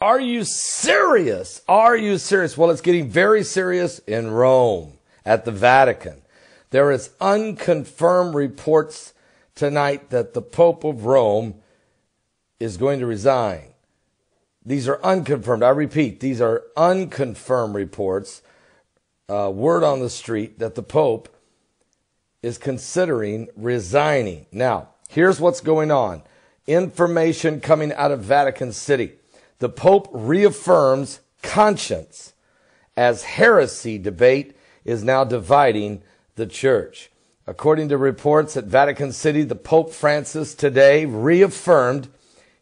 Are you serious? Are you serious? Well, it's getting very serious in Rome at the Vatican. There is unconfirmed reports tonight that the Pope of Rome is going to resign. These are unconfirmed. I repeat, these are unconfirmed reports. Word on the street that the Pope is considering resigning. Now, here's what's going on. Information coming out of Vatican City. The Pope reaffirms conscience as heresy debate is now dividing the church. According to reports at Vatican City, the Pope Francis today reaffirmed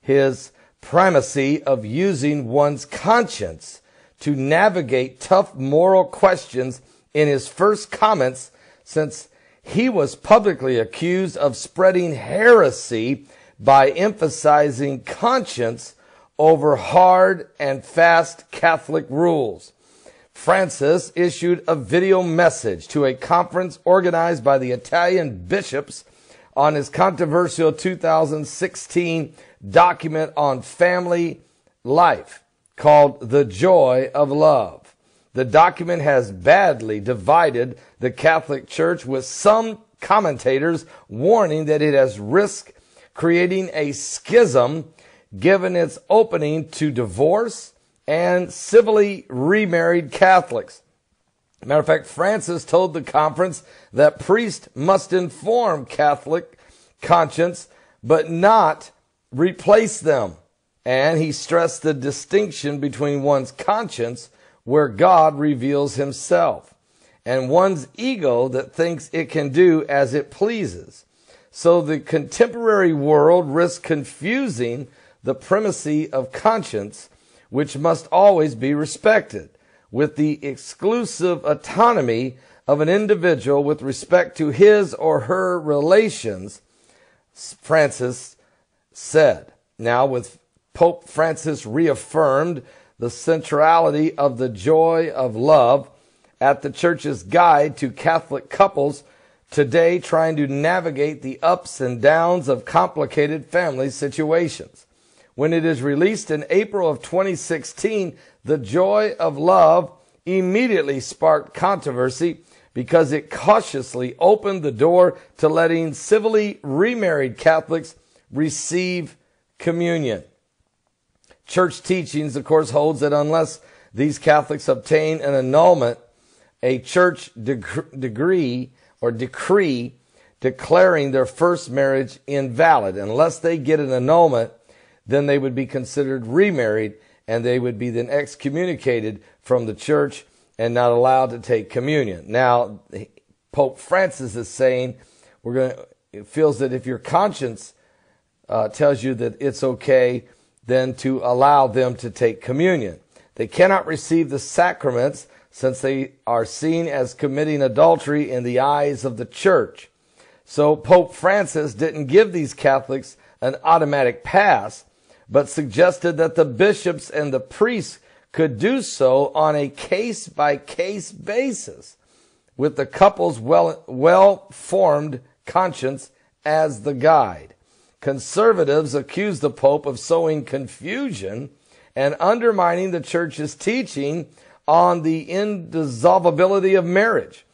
his primacy of using one's conscience to navigate tough moral questions in his first comments since he was publicly accused of spreading heresy by emphasizing conscience over hard and fast Catholic rules. Francis issued a video message to a conference organized by the Italian bishops on his controversial 2016 document on family life called The Joy of Love. The document has badly divided the Catholic Church, with some commentators warning that it has risked creating a schism given its opening to divorce and civilly remarried Catholics. Matter of fact, Francis told the conference that priests must inform Catholic conscience, but not replace them. And he stressed the distinction between one's conscience, where God reveals himself, and one's ego that thinks it can do as it pleases. So the contemporary world risks confusing the primacy of conscience, which must always be respected, with the exclusive autonomy of an individual with respect to his or her relations, Francis said. Now, with Pope Francis reaffirmed the centrality of the joy of love at the Church's guide to Catholic couples today trying to navigate the ups and downs of complicated family situations. When it is released in April of 2016, The Joy of Love immediately sparked controversy because it cautiously opened the door to letting civilly remarried Catholics receive communion. Church teachings, of course, holds that unless these Catholics obtain an annulment, a church decree declaring their first marriage invalid, unless they get an annulment, then they would be considered remarried, and they would be then excommunicated from the church and not allowed to take communion. Now, Pope Francis is saying feels that if your conscience tells you that it's okay, then to allow them to take communion. They cannot receive the sacraments since they are seen as committing adultery in the eyes of the church. So Pope Francis didn't give these Catholics an automatic pass, but suggested that the bishops and the priests could do so on a case-by-case basis, with the couple's well-formed conscience as the guide. Conservatives accuse the Pope of sowing confusion and undermining the Church's teaching on the indissolubility of marriage.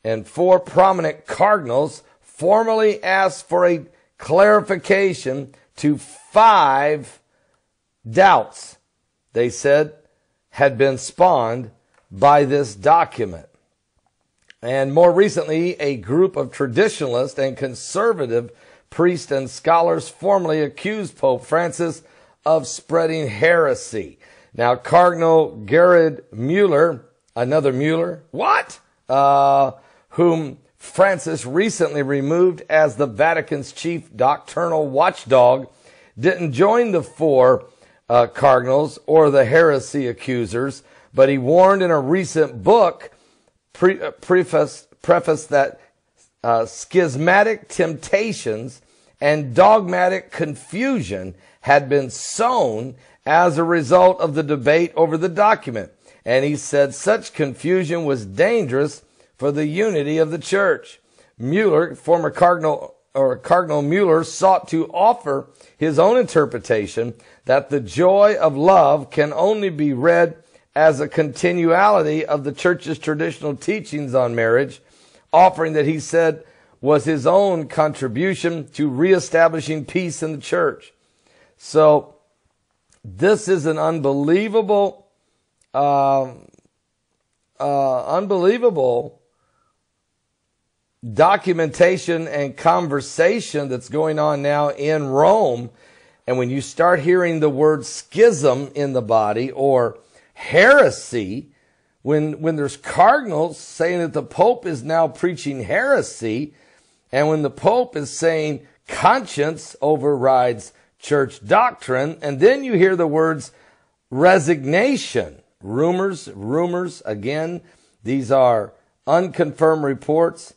And 4 prominent cardinals formally asked for a clarification to 5 doubts they said had been spawned by this document. And more recently, a group of traditionalist and conservative priests and scholars formally accused Pope Francis of spreading heresy. Now, Cardinal Gerhard Müller, another Müller, whom Francis recently removed as the Vatican's chief doctrinal watchdog, didn't join the 4 cardinals or the heresy accusers, but he warned in a recent book, preface that schismatic temptations and dogmatic confusion had been sown as a result of the debate over the document. And he said such confusion was dangerous for the unity of the church. Mueller, former Cardinal Cardinal Mueller sought to offer his own interpretation that the joy of love can only be read as a continuality of the church's traditional teachings on marriage, offering that he said was his own contribution to reestablishing peace in the church. So this is an unbelievable documentation and conversation that's going on now in Rome. And when you start hearing the word schism in the body or heresy, when there's cardinals saying that the Pope is now preaching heresy, and when the Pope is saying conscience overrides church doctrine, and then you hear the words resignation, rumors, again, these are unconfirmed reports,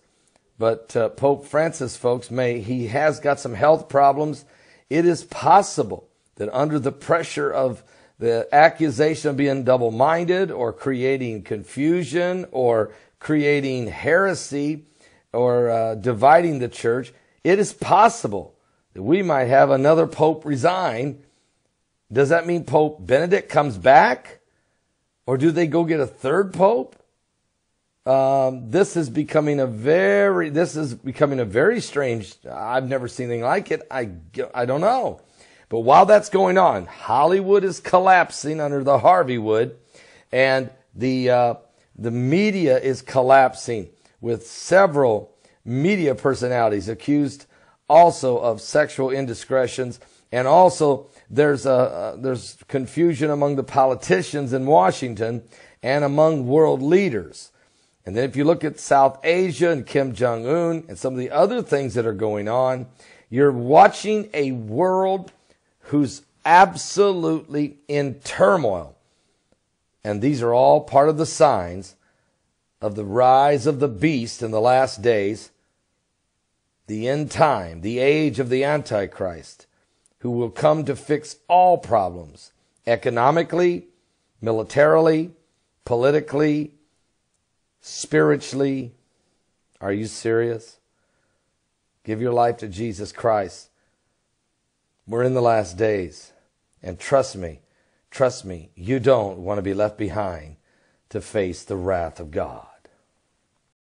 but Pope Francis, folks, he has got some health problems. It is possible that under the pressure of the accusation of being double-minded or creating confusion or creating heresy or dividing the church, it is possible that we might have another pope resign. Does that mean Pope Benedict comes back? Or do they go get a third pope? This is becoming a very strange, I've never seen anything like it. I don't know. But while that's going on, Hollywood is collapsing under the Harveywood, and the media is collapsing with several media personalities accused also of sexual indiscretions, and also there's confusion among the politicians in Washington and among world leaders. And then if you look at South Asia and Kim Jong-un and some of the other things that are going on, you're watching a world who's absolutely in turmoil. And these are all part of the signs of the rise of the beast in the last days, the end time, the age of the Antichrist, who will come to fix all problems, economically, militarily, politically, spiritually. Are you serious? Give your life to Jesus Christ. We're in the last days. And trust me, you don't want to be left behind to face the wrath of God.